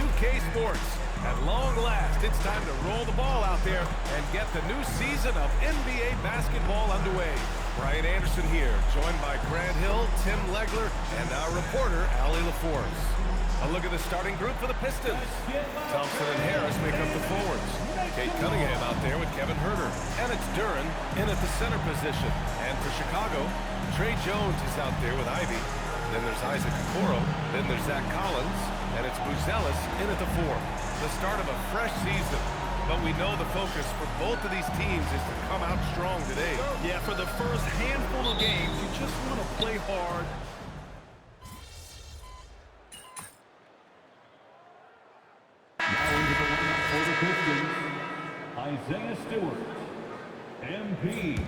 2K Sports. At long last, it's time to roll the ball out there and get the new season of NBA basketball underway. Brian Anderson here, joined by Grant Hill, Tim Legler, and our reporter, Allie LaForce. A look at the starting group for the Pistons. Thompson and Harris make up the forwards. Kate Cunningham out there with Kevin Huerter. And it's Duren in at the center position. And for Chicago, Trey Jones is out there with Ivy. Then there's Isaac Okoro. Then there's Zach Collins. And it's Buzelis in at the 4. The start of a fresh season. But we know the focus for both of these teams is to come out strong today. Yeah, for the first handful of games, you just want to play hard. Now into the line for the Pistons, Isaiah Stewart, MP.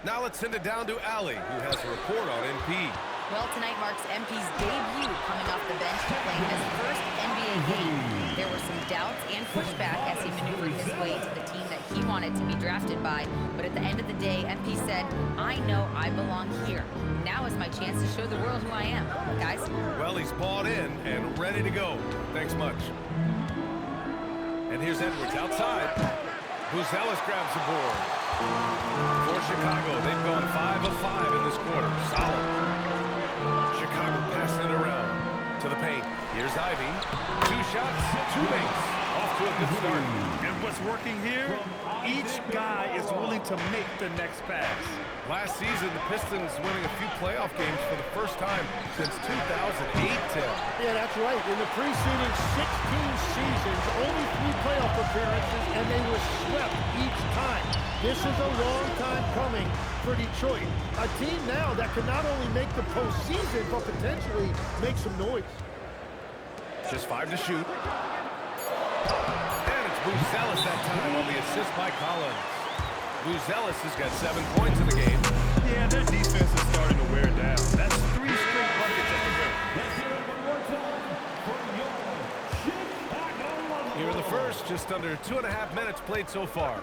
Now let's send it down to Allie, who has a report on MP. Well, tonight marks MP's debut coming off the bench to play his first NBA game. There were some doubts and pushback as he maneuvered his way to the team that he wanted to be drafted by. But at the end of the day, MP said, I know I belong here. Now is my chance to show the world who I am. Guys? Well, he's bought in and ready to go. Thanks much. And here's Edwards outside. Buzelis grabs the board. For Chicago, they've gone 5 of 5 in this quarter. Solid. Chicago passing it around to the paint. Here's Ivy. 2 shots, 2 makes. Off to a good start. And what's working here? Each guy is willing to make the next pass. Last season, the Pistons winning a few playoff games for the first time since 2008, Tim. Yeah, that's right. In the preceding 16 seasons, only 3 playoff appearances, and they were swept each time. This is a long time coming for Detroit. A team now that can not only make the postseason, but potentially make some noise. Just 5 to shoot. And it's Buzelis that time on the assist by Collins. Buzelis has got 7 points in the game. Yeah, their defense is starting to wear down. That's 3 straight buckets at the game. Here in the first, just under 2.5 minutes played so far.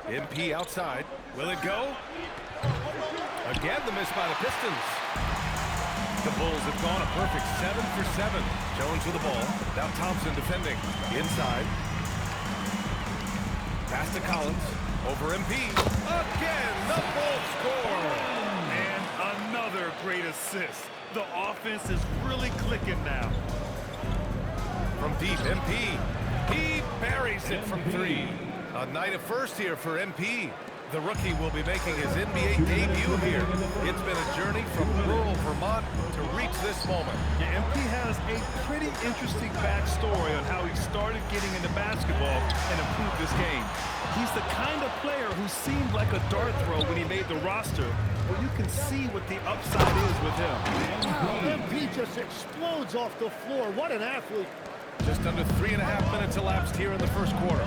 MP outside. Will it go? Again, the miss by the Pistons. The Bulls have gone a perfect 7 for 7. Jones with the ball. Now Thompson defending. Inside. Pass to Collins. Over MP. Again, the Bulls score. And another great assist. The offense is really clicking now. From deep, MP. He buries it from 3. A night of first here for MP. The rookie will be making his NBA debut here. It's been a journey from rural Vermont to reach this moment. Yeah, MP has a pretty interesting backstory on how he started getting into basketball and improved this game. He's the kind of player who seemed like a dart throw when he made the roster, but you can see what the upside is with him. Wow, MP just explodes off the floor. What an athlete. Just under 3.5 minutes elapsed here in the first quarter.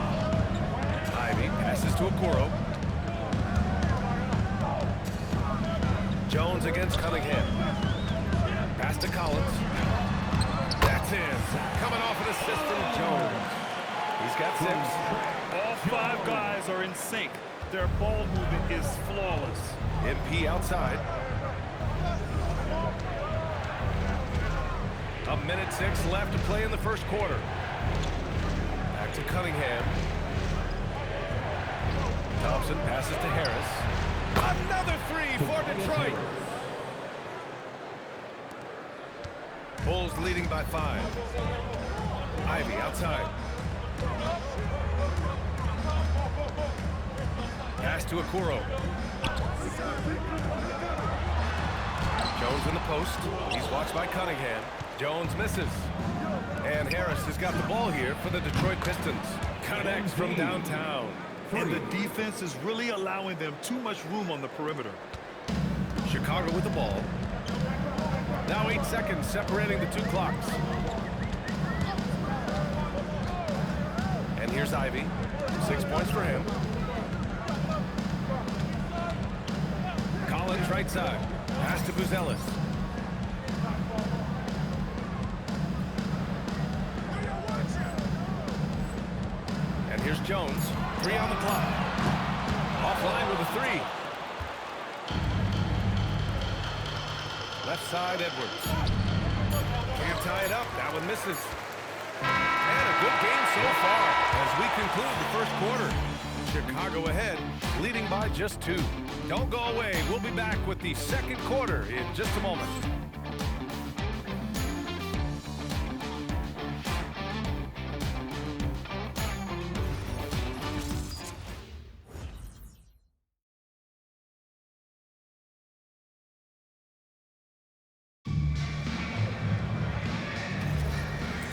Ivy passes to Okoro. Jones against Cunningham. Pass to Collins. That's in. Coming off an assist from Jones. He's got 6. All 5 guys are in sync. Their ball movement is flawless. MP outside. 1:06 left to play in the first quarter. Back to Cunningham. Thompson passes to Harris. Another 3 for Detroit. Bulls leading by 5. Ivy outside. Pass to Okoro. Jones in the post. He's watched by Cunningham. Jones misses. And Harris has got the ball here for the Detroit Pistons. Connects from downtown. And the defense is really allowing them too much room on the perimeter. Chicago with the ball. Now 8 seconds separating the 2 clocks. And here's Ivy. 6 points for him. Collins right side. Pass to Buzelis. And here's Jones. 3 on the clock. Offline with a 3. Left side, Edwards. Can't tie it up. That one misses. And a good game so far as we conclude the first quarter. Chicago ahead, leading by just 2. Don't go away. We'll be back with the second quarter in just a moment.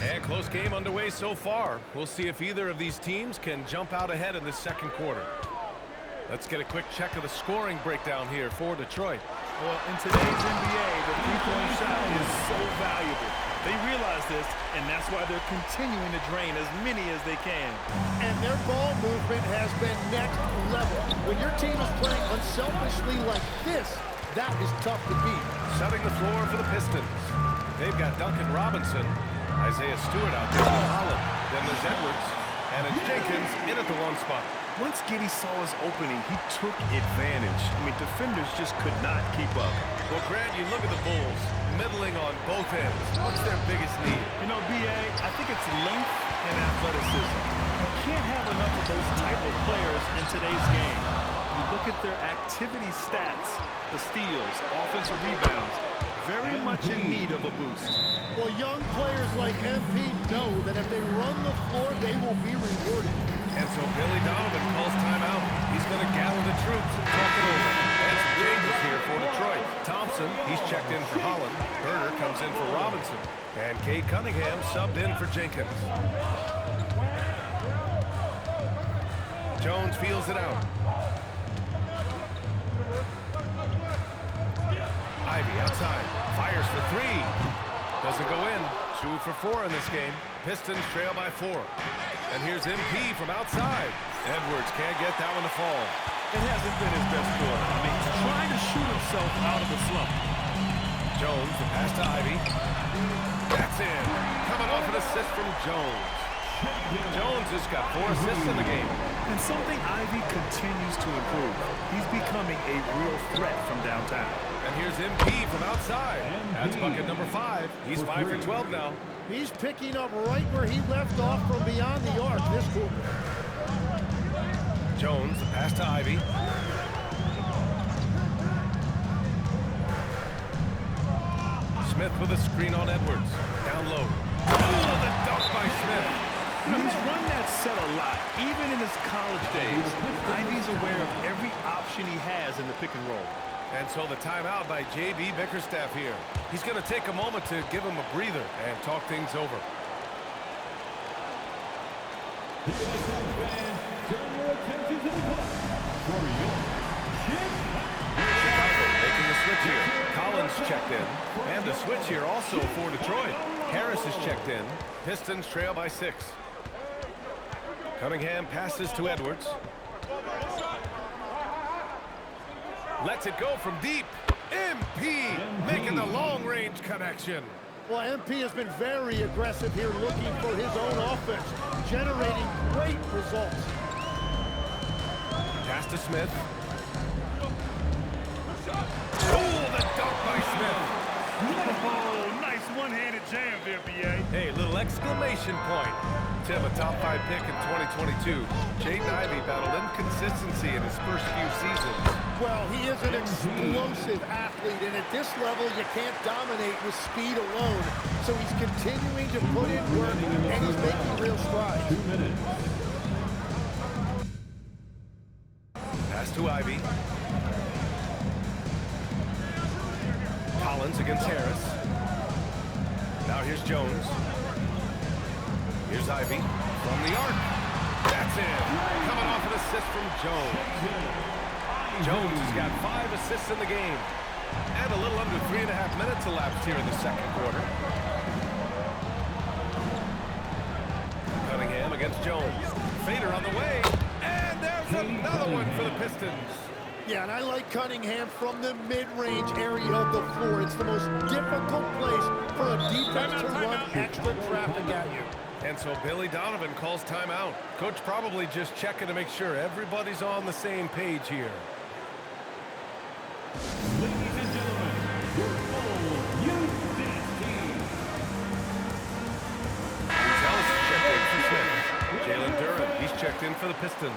And close game underway so far. We'll see if either of these teams can jump out ahead in the second quarter. Let's get a quick check of the scoring breakdown here for Detroit. Well, in today's NBA, the three-point shot is so valuable. They realize this, and that's why they're continuing to drain as many as they can. And their ball movement has been next level. When your team is playing unselfishly like this, that is tough to beat. Setting the floor for the Pistons. They've got Duncan Robinson, Isaiah Stewart out there for Holland. Then there's Edwards, and it's Jenkins in at the 1 spot. Once Giddey saw his opening, he took advantage. I mean, defenders just could not keep up. Well, Grant, you look at the Bulls, middling on both ends. What's their biggest need? You know, B.A., I think it's length and athleticism. You can't have enough of those type of players in today's game. You look at their activity stats, the steals, offensive rebounds, very much in need of a boost. Well, young players like MP know that if they run the floor, they will be rewarded. And so Billy Donovan calls timeout. He's going to gather the troops and talk it over. And some changes here for Detroit. Thompson, he's checked in for Holland. Herder comes in for Robinson. And Cade Cunningham subbed in for Jenkins. Jones feels it out. Ivy outside. Fires for 3. Doesn't go in. 2 for 4 in this game. Pistons trail by 4. And here's MP from outside. Edwards can't get that one to fall. It hasn't been his best quarter. I mean, he's trying to shoot himself out of the slump. Jones, the pass to Ivy. That's in. Coming off an assist from Jones. Jones has got 4 assists in the game. And something Ivy continues to improve. He's becoming a real threat from downtown. And here's MP from outside. That's bucket number 5. He's 5 for 12 now. He's picking up right where he left off from beyond the arc this quarter. Jones, the pass to Ivy. Smith with a screen on Edwards. Down low. Oh, the dunk by Smith. You know, he's run that set a lot, even in his college days. Ivy's aware of every option he has in the pick and roll. And so the timeout by J.B. Bickerstaff here. He's going to take a moment to give him a breather and talk things over. Chicago making the switch here. Collins checked in. And a switch here also for Detroit. Harris is checked in. Pistons trail by 6. Cunningham passes to Edwards. Lets it go from deep. MP making the long-range connection. Well, MP has been very aggressive here, looking for his own offense, generating great results. Pass to Smith. Oh, the dunk by Smith. Oh, nice one-handed jam there, B.A. Hey, little exclamation point. Tim, a top 5 pick in 2022. Jaden Ivey battled inconsistency in his first few seasons. Well, he is an explosive athlete, and at this level, you can't dominate with speed alone. So he's continuing to put in work, and he's making real strides. 2 minutes. Pass to Ivy. Collins against Harris. Now here's Jones. Here's Ivy from the arc. That's it. Coming off an assist from Jones. Jones has got 5 assists in the game. And a little under 3.5 minutes elapsed here in the second quarter. Cunningham against Jones. Fader on the way. And there's another one for the Pistons. Yeah, and I like Cunningham from the mid-range area of the floor. It's the most difficult place for a defense to run extra traffic at you. And so Billy Donovan calls timeout. Coach probably just checking to make sure everybody's on the same page here. Ladies and gentlemen, your for the Pistons.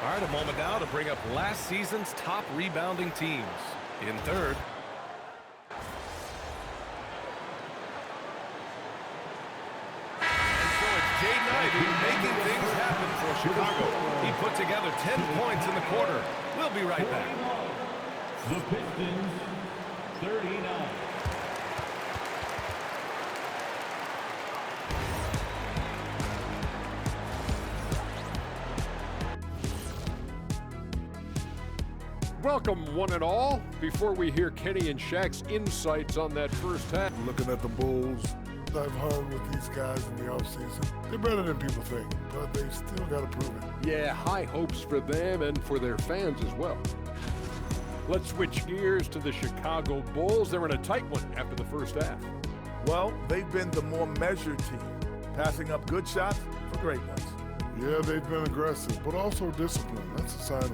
All right, a moment now to bring up last season's top rebounding teams. In third. And so it's Jaden Ivey making things happen for Chicago. He put together 10 points in the quarter. We'll be right back. The Pistons, 39. Welcome, one and all. Before we hear Kenny and Shaq's insights on that first half. Looking at the Bulls, I've hung with these guys in the offseason. They're better than people think, but they've still got to prove it. Yeah, high hopes for them and for their fans as well. Let's switch gears to the Chicago Bulls. They're in a tight one after the first half. Well, they've been the more measured team, passing up good shots for great ones. Yeah, they've been aggressive, but also disciplined. That's a sign of